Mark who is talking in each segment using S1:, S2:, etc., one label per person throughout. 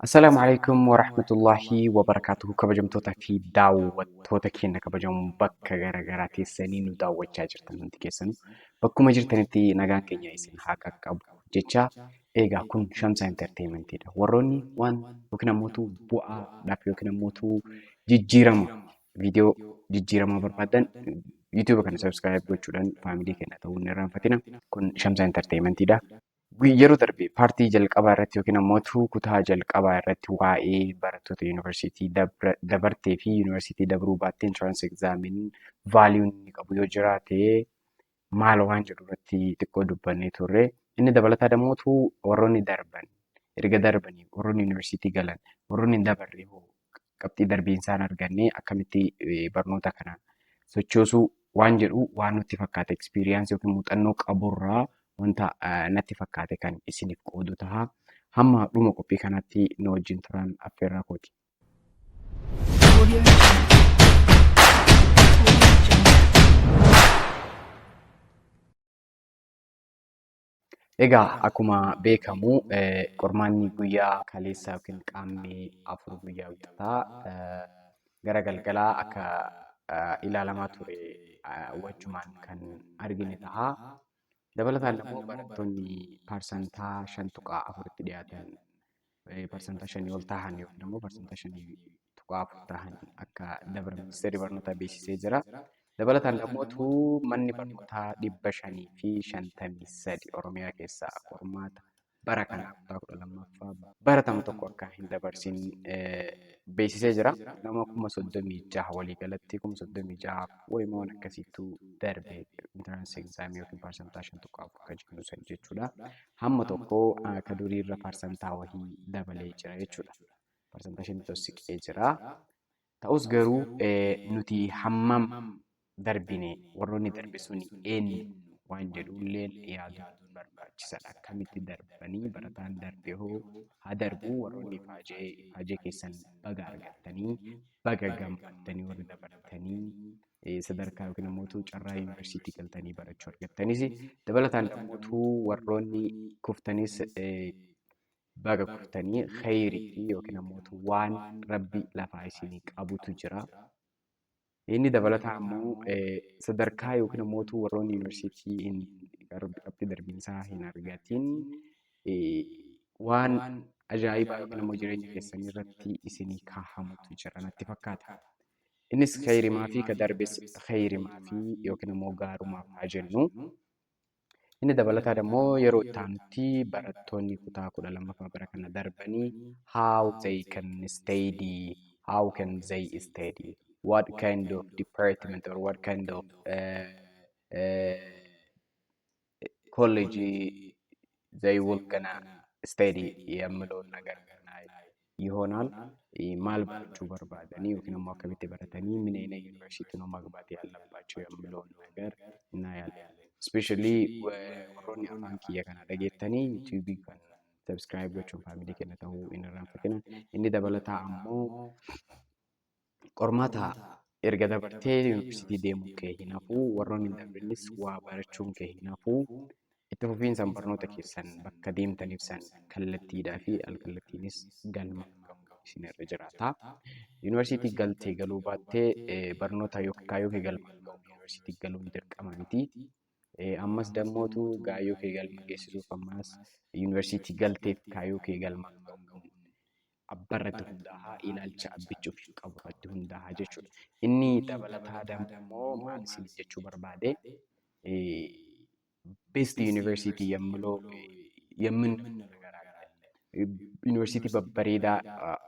S1: Assalaamu alaikum warahmatullahi wabarakatuhu kabajamtootaa fi daawwattoota keenya kabajamuun bakka garaagaraa teessanii nu daawwachaa jirtan hundi keessanuu bakkuma jirtanitti nagaan keenya isin haa qaqqabu jecha egaa kun Shamsa Entertainmentidha. Warroonni waan yookiin ammoo bu'aadhaaf yookiin ammoo jijjiirama viidiyoo jijjiiramaa barbaadan YouTube kana subscribe gochuudhaan faamilii keenya ta'uu hin irraanfatina. Kun Shamsa Entertainmentidha. Yeroo darbe paartii jalqabaa irratti yookiin ammoo kutaa jalqabaa irratti waa'ee barattoota yuunivarsiitii dabartee fi yuunivarsiitii dabruu baattee inshuraansii egzaamiin vaaliyuu inni qabu yoo jiraate maal waan jedhu irratti xiqqoo dubbannee turre. Inni dabalataa dammoo warroonni darban erga darbanii warroonni yuunivarsiitii galan warroonni hin dabarre qabxii darbiinsaan argannee akkamitti barnoota kana sochoosuu waan jedhu waan nutti fakkaate ekspiriyaansii yookiin muuxannoo qaburraa wanta natti fakkaate kan isiniif qoodu ta'a. Hamma dhuma qophii kanatti nu wajjin turan affeerraa kooti. Egaa akkuma beekamu qormaanni guyyaa kaleessaa yookiin qaammee 4 guyyaa wixataa gara galgalaa akka ilaalamaa ture wajjumaan kan argine ta'a. Dabalataan immoo barattoonni parsantaa 5.4tti dhiyaatan parsantaa 5 ol tahan yookiin immoo parsantaa 5.4 tahan akka dabra ministeerri barnootaa beeksisee jira. Dabalataan immoo manni barnootaa 553 Oromiyaa keessaa qormaata bara kana kutaa 12ffaa baratamu tokko akka hin dabarsin beeksisee jira. Nama 36,000 waliigalatti 36,000 wayimoo akkasiitu darbe intaraansii egzaamii yookiin parsantaa 5.4 akka jennu san jechuudha. Hamma tokko akka duriirra parsantaa wahii dabalee jira jechuudha. Parsantaa 5 siqee jira. Ta'us garuu nuti hammam darbine warroonni darbe suni eenyu waan jedhulleen yaaduu barbaachisaadha. Akkamitti darbanii barataan darbe hoo haa darbu warroonni faajee keessan baga argattanii baga gammaddanii warri dabartanii sadarkaa yookiin ammoo carraa yuunivarsiitii galtanii barachuu argattanis dabalataan immoo warroonni kuftanis baga kuftanii khayrii yookiin ammoo waan rabbi lafaa isinii qabutu jira. Inni dabalataa immoo sadarkaa yookiin ammoo warroonni yuunivarsiitii qabxii darbiinsaa hin argatiin waan ajaa'ibaa yookiin ammoo jireenya keessanii irratti isinii kaahamutu jira natti fakkaata. Innis khayrimaa fi ka darbes khayrimaa fi yookiin ammoo gaarumaaf haa jennu. Inni dabalataa immoo yeroo itti aanutti barattoonni kutaa 12ffaa bara kana darbanii how they can study, how can they study, what kind of department or what kind of college they will gonna study የሚለውን ነገር ይሆናል። ማል ባችሁ በርባደኒ ወይንም ደግሞ አከቢት በረተኒ ምን አይነት ዩኒቨርሲቲ ነው ማግባት ያለባቸው የሚለውን ነገር እናያለን። ስፔሻሊ ወሮኒ አፋን ኪያ kana dhageettanii YouTube kan subscribe gochuun faamilii keenya ta'uu hin irraanfatina. Inni dabalataa ammoo qormaata erga dabartee yuunivarsiitii deemuu kee hin hafu warroonni hin darbinis waa barachuun kee hin hafu itti fufiinsaan barnoota keessan bakka deemtaniif san kallattiidhaa fi alkallattiinis galma isin irra jiraata. Yuunivarsiitii galtee galuu baattee barnoota kaayyoo kee galma yuunivarsiitii galuun dirqama miti. Ammas dammootu kaayyoo kee galma geessisuuf ammas yuunivarsiitii galteef kaayyoo kee galma abbarratti hundaa'a ilaalcha abbichuuf qabu irratti hundaa'a jechuudha. Inni dabalataa dammoo maal isin jechuu barbaade best university የምለው ዩኒቨርሲቲ babbareedaa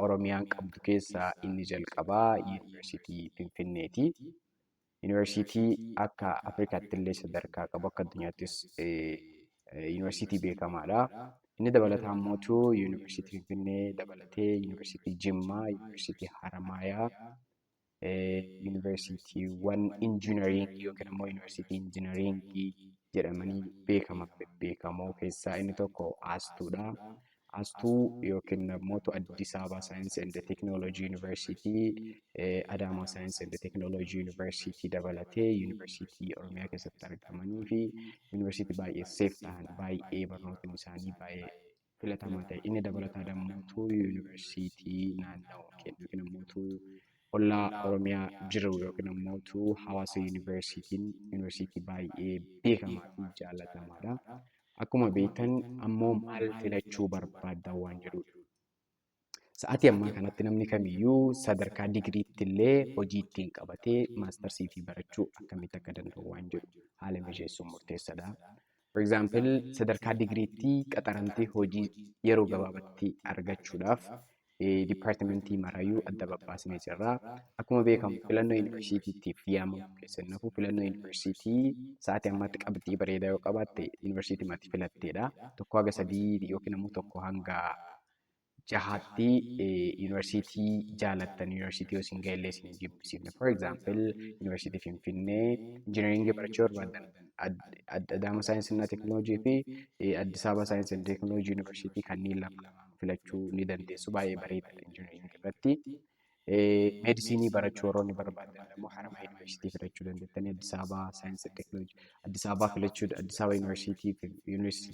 S1: Oromiyaan qabdu keessaa inni jalqabaa yuunivarsiitii Finfinneeti. Yuunivarsiitii akka Afrikaatti illee sadarkaa qabu akka addunyaattis yuunivarsiitii beekamaadha. Inni dabalataa immoo yuunivarsiitii Finfinnee dabalatee yuunivarsiitii Jimmaa, yuunivarsiitii Haramaayaa, yuunivarsiitiiwwan injiinaringii yookiin immoo yuunivarsiitii injiinaringii jedhamanii beekamoo keessaa inni tokko Aastuudha. Astuu yookiin immoo Addis Ababa Saayinsii and Teekinooloojii Yuunivarsiitii, Adaamaa Saayinsii and Teekinooloojii Yuunivarsiitii dabalatee yuunivarsiitii Oromiyaa keessatti argamanii fi yuunivarsiitii baay'ee seef ta'an baay'ee barnootni isaanii baay'ee filatamaa ta'e. Inni dabalataa dammoo yuunivarsiitii naannoo keenya yookiin immoo ollaa Oromiyaa jiru yookiin immoo hawaasa yuunivarsiitii baay'ee beekamaa fi jaallatamaadha. Akkuma beektan ammoo maal filachuu barbaadda waan jedhudha. Sa'aatii ammaa kanatti namni kamiyyuu sadarkaa digiriitti illee hojii ittiin qabatee maastarsii fi barachuu akkamitti akka danda'u waan jedhu haala mijeessuun murteessaadha. For example, sadarkaa digiriitti qaxaramtee hojii yeroo gabaabaatti argachuudhaaf dipaartimentii marayyuu adda babbaasnee jirra. Akkuma beekamu filannoo yuunivarsiitiitiif yaamamu keessan nafuu filannoo yuunivarsiitii sa'aatii ammaatti qabxii bareedaa yoo qabaatte yuunivarsiitimatti filatteedha. Tokko haga sadii yookiin immoo tokko hanga jahaatti yuunivarsiitii jaalattan yuunivarsiitii yoo isin ga'ellee isin jibbisiifne. For example, yuunivarsiitii Finfinnee injiinaringii barachuu barbaadan Adaama saayinsii fi teekinooloojii fi Addis Ababa saayinsii fi teekinooloojii yuunivarsiitii kanneen lama filachuu ni dandeessu. Baay'ee bareedaadha injiinaringii irratti. Meedisinii barachuu warroonni barbaadan immoo Haramaya yuunivarsiitii filachuu dandeettanii Addis Ababa saayinsii fi teekinooloojii Addis Ababa yuunivarsiitii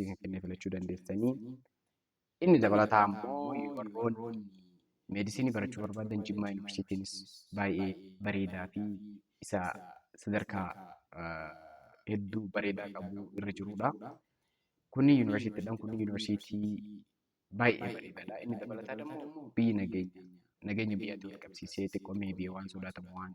S1: Finfinnee filachuu dandeessanii. Inni dabalataa ammoo warroonni meedisinii barachuu barbaadan Jimmaa yuunivarsiitiinis baay'ee bareedaa fi isa sadarkaa hedduu bareedaa qabu irra jirudha. Kunni yuunivarsiitiidhaan kunni yuunivarsiitii baay'ee bareedaadha. Inni dabalataa ammoo biyyi nageenya biyyatti wal qabsiisee xiqqoo meebii waan sodaatamu waan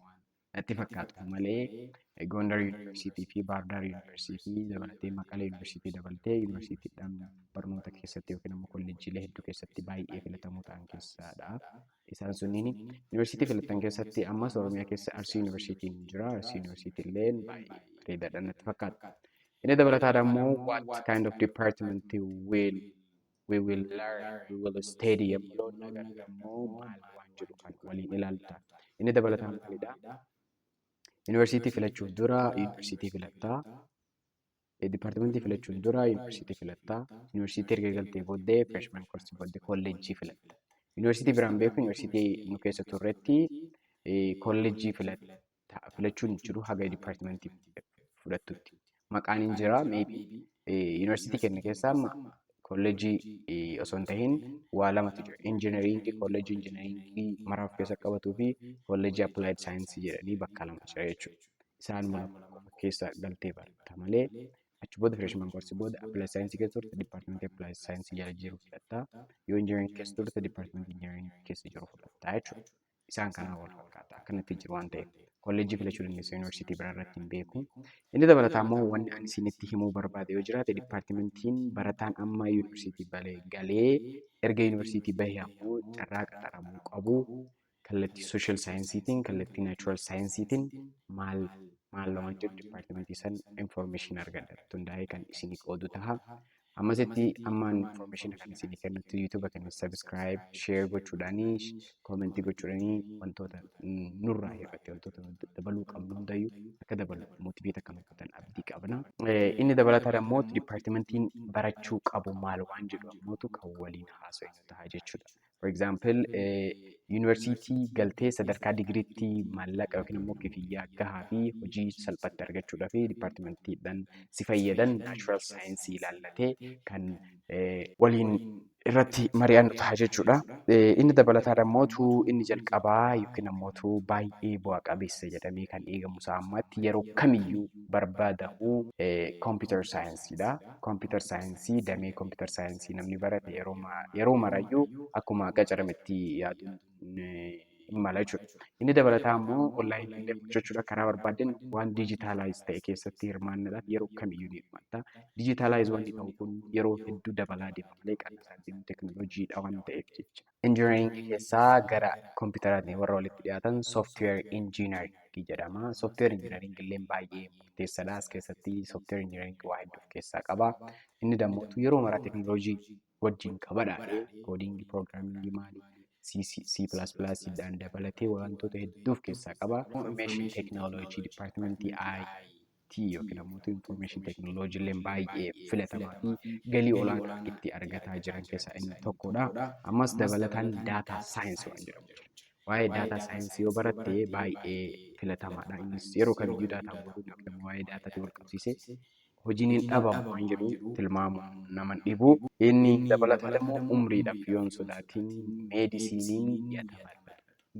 S1: natti fakkaatu malee Gondar yuunivarsiitii fi Baardaar yuunivarsiitii dabalatee Maqalee yuunivarsiitii dabalatee yuunivarsiitiidhaan barnoota keessatti yookiin immoo kolleejjiilee hedduu keessatti baay'ee filatamoo ta'an keessaadha. Isaan sunniin yuunivarsiitii filatan keessatti ammas Oromiyaa keessa Arsii yuunivarsiitiin jira. Arsii yuunivarsiitii illee baay'ee bareedaadha natti fakkaata. Inni dabalataa ammoo what kind of department we will learn, we will study yemmuu nagargammoo maal waan jedhu kan waliin ilaalta. Inni dabalataa maalidha? Yuunivarsiitii filachuuf dura yuunivarsiitii filattaa. Dipaartimentii filachuuf dura yuunivarsiitii filattaa. Yuunivarsiitii erga galtee booddee freshman koorsii booddee kolleejjii filatta. Yuunivarsiitii biraan beeku yuunivarsiitii nu keessa turretti kolleejjii filachuun jiru haga dipaartimentii fudhattutti. Maqaan hin jira maybe yuunivarsiitii keenya keessaa kolleejjii osoo hin ta'iin waa lamatu jira. Injiinaringii kolleejjii injiinaringii maraaf keessa qabatuu fi kolleejjii appilaayid saayinsii jedhanii bakka lama jira jechuudha. Isaan mana keessa galtee barata malee achi booda freshman koorsii booda appilaayid saayinsii keessa turte dipaartimentii appilaayid saayinsii jala jiru fudhatta. Yoo injiinaringii keessa turte dipaartimentii injiinaringii keessa jiru fudhatta jechuudha. Isaan kanaan wal fakkaata akkanatti jiru waan ta'eef. Kolleejjii filachuu dandeessu yuunivarsiitii biraa irratti hin beeku. Inni dabalataa immoo wanni ani isinitti himuu barbaade yoo jiraate dipaartimentiin barataan amma yuunivarsiitii galee erga yuunivarsiitii bahee ammoo carraa qaxaramuu qabu kallattii sooshaal saayinsiitiin kallattii naachuraal saayinsiitiin maal waan jedhu dipaartimentii san infoormeeshinii argadhattu hundaa'ee kan isinii qoodu ta'a. Ammasitti ammaan infoormeeshinii kan isinii kennutti yuutuuba kana sabiskiraayib, sheer gochuudhaanii, koomentii gochuudhaanii wantoota nurraa irratti wantoota dabaluu qabnu hundayyuu akka dabalu mootiveet akka nuffatan abdii qabna. Inni dabalataa ammoo dipaartimentiin barachuu qabu maal waan jedhu ammootu kan waliin haasa'u ta'a jechuudha. For example, yuunivarsiitii galtee sadarkaa digiriitti maallaqa yookiin immoo kifiyyaa gahaa fi hojii salphatti argachuudhaa fi dipaartimentiidhaan si fayyadan naachuraal saayinsii ilaallatee kan waliin irratti mari'annu ta'a jechuudha. Inni dabalataa ammootu inni jalqabaa yookiin ammootu baay'ee bu'aa qabeessa jedhamee kan eegamu ammaatti yeroo kamiyyuu barbaadamu kompiitar saayinsiidha. Kompiitar saayinsii damee kompiitar saayinsii namni barate yeroo marayyuu akkuma qacarametti yaadu mala jechuudha. Inni dabalataa immoo onlaayinii illee hojjechuudha karaa barbaadan waan diijitaalaayiz ta'e keessatti hirmaannaadhaaf yeroo kamiyyuu ni hirmaatta. Diijitaalaayiz wanti ta'u kun yeroo hedduu dabalaa deema malee qannasaa teekinooloojiidha waan ta'eef jecha. Injiinaringii keessaa gara kompiitaraatiin warra walitti dhiyaatan sooftiweer injiinaringii jedhama. Sooftiweer injiinaringii illee baay'ee murteessaadha. As keessatti sooftiweer injiinaringii waa hedduu of keessaa qaba. Inni dammootu yeroo maraa teekinooloojii wajjin qabadhaadhee koodiingii piroogiraamingii maalii C++ dhaan dabalatee wantoota hedduu of keessaa qaba. Information Technology Departmentii IT yookiin ammoo Information Technology illee baay'ee filatamaa fi galii olaanaa itti argataa jiran keessaa inni tokkodha. Ammas dabalataan Data Science waan jedhamu jira. Waa'ee Data Science yoo baratte baay'ee filatamaadha. Innis yeroo kamiyyuu daataa boruun yookiin ammoo waa'ee daataatiin wal qabsiisee hojiin hin dhabamu waan jedhu tilmaamuun nama hin dhibu. Inni dabalataan immoo umriidhaaf yoo hin sodaatin meedisiiniin dhiyaatamaa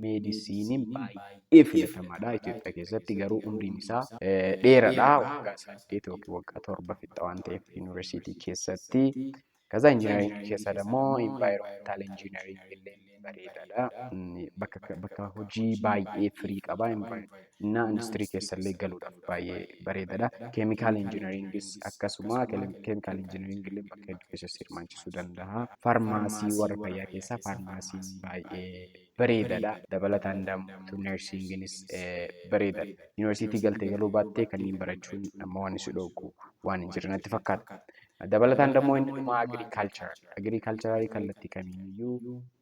S1: meedisiiniin baay'ee filatamaadha. Itoophiyaa keessatti garuu umriin isaa dheeraadha. Waggaa 8 yookiin waggaa 7 fixa waan ta'eef yuunivarsiitii keessatti. ከዛ ኢንጂነሪንግ keessa ደግሞ ኢንቫይሮንመንታል ኢንጂነሪንግ illee bareedaadha. Bakka hojii baay'ee firii qaba. እና industirii keessallee galuudhaaf baay'ee bareedaadha. Keemikaal injiinaringis akkasuma keemikaal injiinaring illee bakka hedduu keessatti hirmaachisuu danda'a. Faarmaasii warra fayyaa keessaa faarmaasiin baay'ee bareedaadha. Dabalataan dammoo nersinginis bareedaadha. Yuunivarsiitii galtee galuu baattee kanneen barachuun amma waan si dhoogu waan hin jirre natti fakkaata. Dabalataan dammoo inni dhuma agriikaalcharii kallattii kamiiyyuu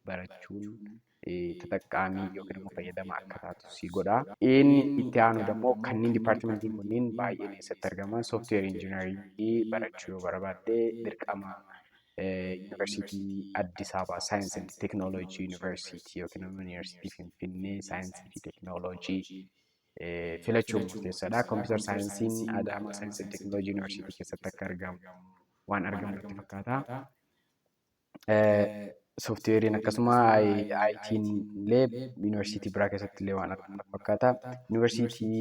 S1: barachuun ተጠቃሚ yookiin immoo fayyadamaa akka taatu si godha. Inni itti aanu dammoo kanneen dipaartimentiin kunniin baay'een eessatti argaman sooftiweer injiinaringii barachuu yoo barbaadde dirqama yuunivarsiitii Addis Ababa saayinsii fi teekinooloojii yuunivarsiitii yookiin immoo yuunivarsiitii Finfinnee saayinsii fi teekinooloojii filachuun murteessaadha. Kompiitar saayinsiin Adaamaa saayinsii fi teekinooloojii yuunivarsiitii keessatti akka argamu waan argamu natti fakkaata. Sooftiweeriin akkasuma IT'n illee yuunivarsiitii biraa keessatti illee waan argamu natti fakkaata. Yuunivarsiitii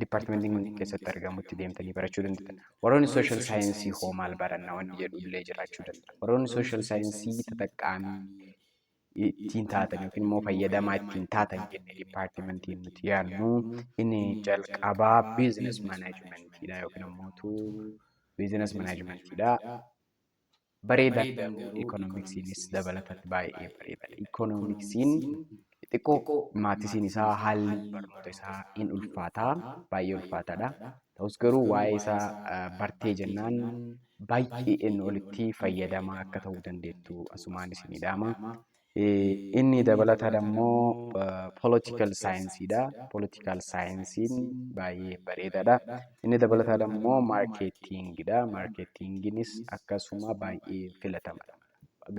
S1: dipaartimentiin kun keessatti argamutti deemtanii barachuu dandeettan. Warroonni sooshaal saayinsii hoo maal baranna wanni jedhu illee jiraachuu danda'a. Warroonni sooshaal saayinsii tataqqaamii ittiin taatan yookiin immoo fayyadamaa ittiin taatan jennee dipaartimentiin nuti yaadnu inni jalqabaa biizines maanaajimentiidha yookiin immoo biizines maanaajimentiidha. Bareedaa garuu ikoonomiksiinis dabalatatti baay'ee bareedaadha. Ikoonomiksiin xiqqoo maatisiin isaa haalli barnoota isaa hin ulfaataa baay'ee ulfaataadha. Ta'us garuu waa'ee isaa bartee jennaan baay'ee inni olitti fayyadamaa akka ta'uu dandeettu asumaanis ni dhaama. Inni dabalataa dammoo political saayinsiidha. Political saayinsiin baay'ee bareedaadha. Inni dabalataa dammoo maarkeettiingidha. Maarkeettiinginis akkasuma baay'ee filatamaadha.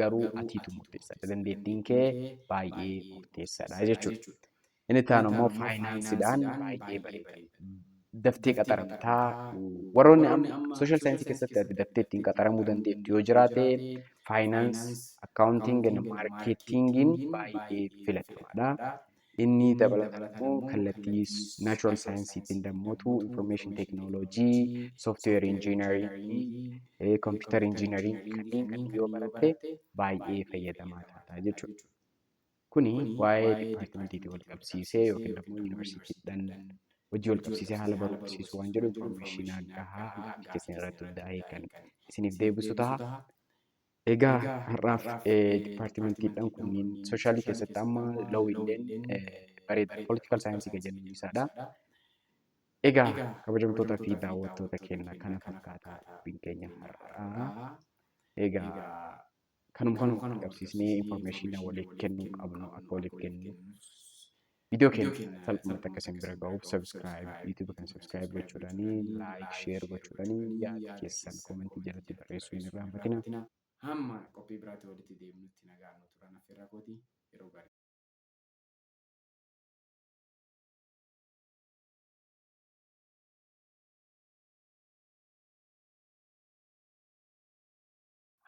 S1: Garuu atiitu murteessaadha. Dandeettiin kee baay'ee murteessaadha jechuudha. Inni itti aanu immoo faayinaansiidhaan baay'ee bareeda. Daftee qaxaramtaa warroonni sooshaal saayinsii keessatti daftee ittiin qaxaramuu dandeettu yoo jiraate faayinaans, akkaawuntiingin, maarkeettiingiin baay'ee filatamaadha. Inni dabalataan immoo kallattii naachuraal saayinsiitiin dammootu infoormeeshin teekinooloojii, sooftiweer injiinaringii, kompiitar injiinaringii kanneen yoo baratte baay'ee fayyadamaa taata jechuudha. Kuni waa'ee dipaartimentiitiin wal qabsiisee yookiin immoo yuunivarsiitiidhaan hojii wal qabsiisee haala baruu barsiisuu waan jedhu infoormeeshinii gahaa gaaffii keessan irratti hundaa'ee kan isiniif deebisu ta'a. Egaa har'aaf dipaartimentiidhaan kunniin soshaalii keessatti amma loowilleen bareeda poolitikaal saayinsii kan jennu isaadha. Egaa kabajamtootaa fi daawwattoota keenya kana fakkaataa dubbiin keenya har'aa. Egaa kanuma wal qabsiisnee infoormeeshinii waliif kennuu qabnu akka waliif kennuuf viidiyoo keenya salphumatti akka isin bira ga'uuf yuutuuba kan sabskiraayib gochuudhaanii laayik sheer gochuudhaanii yaada keessan koomentii jalatti barreessuu hin irraanfatina. Hamma qophii biraatti walitti deemnutti nagaan nu turan affeerraa kooti yeroo gaarii.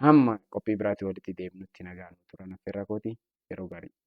S1: Hamma qophii biraatti walitti deemnutti nagaan nu turan affeerraa kooti yeroo gaarii.